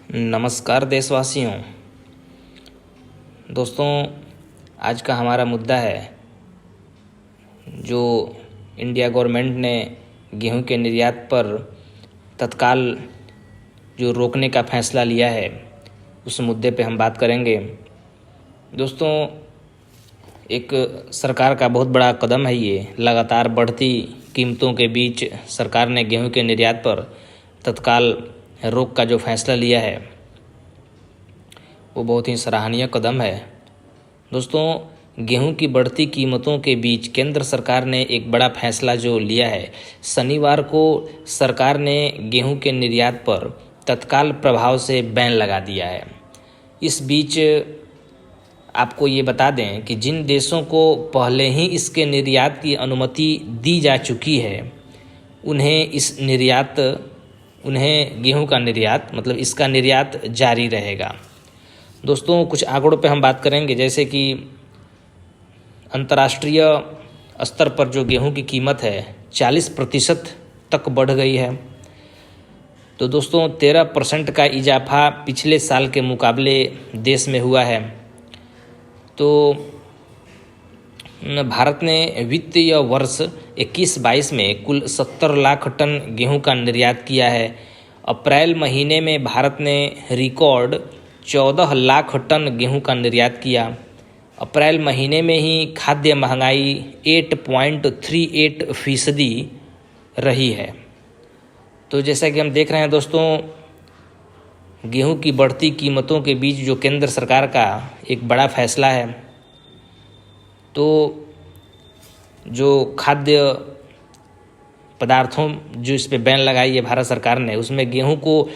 नमस्कार देशवासियों। दोस्तों, आज का हमारा मुद्दा है जो इंडिया गवर्नमेंट ने गेहूं के निर्यात पर तत्काल जो रोकने का फैसला लिया है उस मुद्दे पे हम बात करेंगे। दोस्तों, एक सरकार का बहुत बड़ा कदम है ये। लगातार बढ़ती कीमतों के बीच सरकार ने गेहूं के निर्यात पर तत्काल रोक का जो फैसला लिया है वो बहुत ही सराहनीय कदम है। दोस्तों, गेहूं की बढ़ती कीमतों के बीच केंद्र सरकार ने एक बड़ा फैसला जो लिया है। शनिवार को सरकार ने गेहूं के निर्यात पर तत्काल प्रभाव से बैन लगा दिया है। इस बीच आपको ये बता दें कि जिन देशों को पहले ही इसके निर्यात की अनुमति दी जा चुकी है उन्हें गेहूं का निर्यात इसका निर्यात जारी रहेगा। दोस्तों, कुछ आंकड़ों पे हम बात करेंगे, जैसे कि अंतर्राष्ट्रीय स्तर पर जो गेहूं की कीमत है 40% तक बढ़ गई है। तो दोस्तों, 13% का इजाफा पिछले साल के मुकाबले देश में हुआ है। तो भारत ने वित्तीय वर्ष 21-22 में कुल 70 लाख टन गेहूं का निर्यात किया है। अप्रैल महीने में भारत ने रिकॉर्ड 14 लाख टन गेहूं का निर्यात किया। अप्रैल महीने में ही खाद्य महंगाई 8.38% रही है। तो जैसा कि हम देख रहे हैं दोस्तों, गेहूं की बढ़ती कीमतों के बीच जो केंद्र सरकार का एक बड़ा फैसला है, तो जो खाद्य पदार्थों जो इस पे बैन लगाई है भारत सरकार ने, उसमें गेहूं को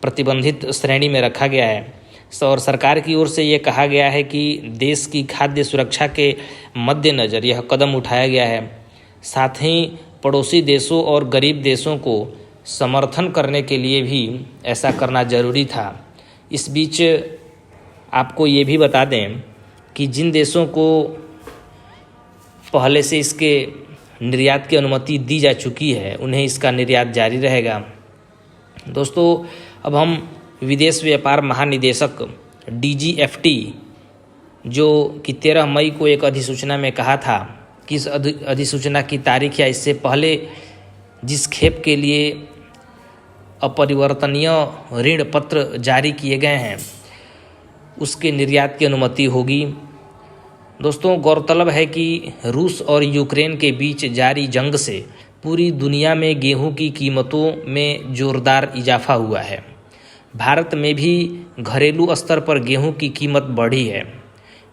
प्रतिबंधित श्रेणी में रखा गया है। और सरकार की ओर से ये कहा गया है कि देश की खाद्य सुरक्षा के मद्देनज़र यह कदम उठाया गया है। साथ ही पड़ोसी देशों और गरीब देशों को समर्थन करने के लिए भी ऐसा करना जरूरी था। इस बीच आपको ये भी बता दें कि जिन देशों को पहले से इसके निर्यात की अनुमति दी जा चुकी है उन्हें इसका निर्यात जारी रहेगा। दोस्तों, अब हम विदेश व्यापार महानिदेशक DGFT जो कि 13 मई को एक अधिसूचना में कहा था कि इस अधिसूचना की तारीख या इससे पहले जिस खेप के लिए अपरिवर्तनीय ऋण पत्र जारी किए गए हैं उसके निर्यात की अनुमति होगी। दोस्तों, गौरतलब है कि रूस और यूक्रेन के बीच जारी जंग से पूरी दुनिया में गेहूं की कीमतों में जोरदार इजाफा हुआ है। भारत में भी घरेलू स्तर पर गेहूं की कीमत बढ़ी है।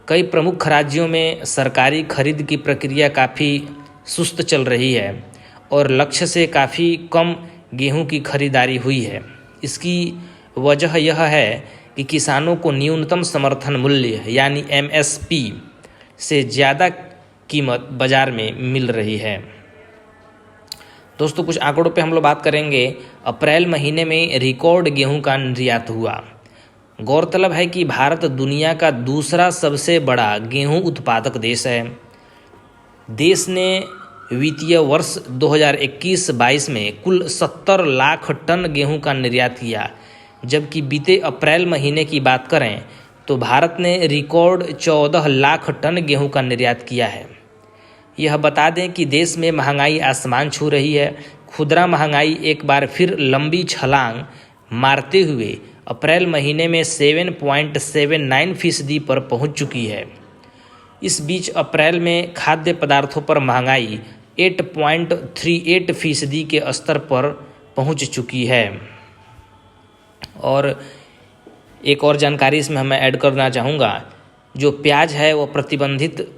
कई प्रमुख राज्यों में सरकारी खरीद की प्रक्रिया काफ़ी सुस्त चल रही है और लक्ष्य से काफ़ी कम गेहूं की खरीदारी हुई है। इसकी वजह यह है कि किसानों को न्यूनतम समर्थन मूल्य यानी MSP से ज़्यादा कीमत बाज़ार में मिल रही है। दोस्तों, कुछ आंकड़ों पे हम लोग बात करेंगे। अप्रैल महीने में रिकॉर्ड गेहूं का निर्यात हुआ। गौरतलब है कि भारत दुनिया का दूसरा सबसे बड़ा गेहूं उत्पादक देश है। देश ने वित्तीय वर्ष 2021-22 में कुल 70 लाख टन गेहूं का निर्यात किया, जबकि बीते अप्रैल महीने की बात करें तो भारत ने रिकॉर्ड 14 लाख टन गेहूं का निर्यात किया है। यह बता दें कि देश में महंगाई आसमान छू रही है। खुदरा महंगाई एक बार फिर लंबी छलांग मारते हुए अप्रैल महीने में 7.79% पर पहुंच चुकी है। इस बीच अप्रैल में खाद्य पदार्थों पर महंगाई 8.38% के स्तर पर पहुंच चुकी है। और एक और जानकारी इसमें मैं ऐड करना चाहूँगा, जो प्याज है वो प्रतिबंधित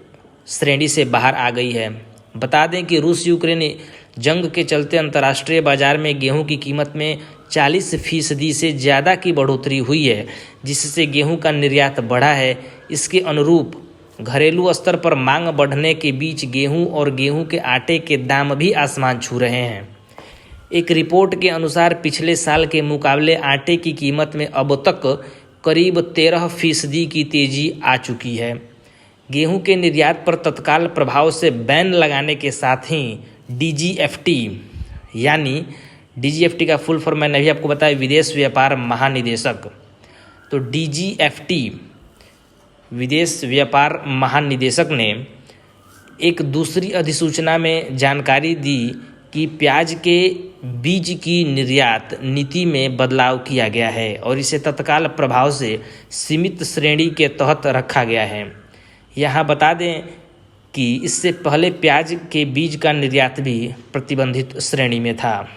श्रेणी से बाहर आ गई है। बता दें कि रूस यूक्रेन जंग के चलते अंतर्राष्ट्रीय बाजार में गेहूं की कीमत में 40% से ज़्यादा की बढ़ोतरी हुई है, जिससे गेहूं का निर्यात बढ़ा है। इसके अनुरूप घरेलू स्तर पर मांग बढ़ने के बीच गेहूं और गेहूं के आटे के दाम भी आसमान छू रहे हैं। एक रिपोर्ट के अनुसार पिछले साल के मुकाबले आटे की कीमत में अब तक करीब 13% की तेजी आ चुकी है। गेहूं के निर्यात पर तत्काल प्रभाव से बैन लगाने के साथ ही DGFT यानी DGFT का फुल फॉर्म मैंने अभी आपको बताया, विदेश व्यापार महानिदेशक तो DGFT विदेश व्यापार महानिदेशक ने एक दूसरी अधिसूचना में जानकारी दी कि प्याज के बीज की निर्यात नीति में बदलाव किया गया है और इसे तत्काल प्रभाव से सीमित श्रेणी के तहत रखा गया है। यहाँ बता दें कि इससे पहले प्याज के बीज का निर्यात भी प्रतिबंधित श्रेणी में था।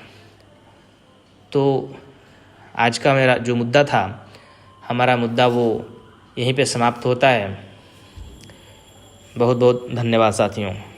तो आज का मेरा जो मुद्दा था, हमारा मुद्दा वो यहीं पे समाप्त होता है। बहुत बहुत धन्यवाद साथियों।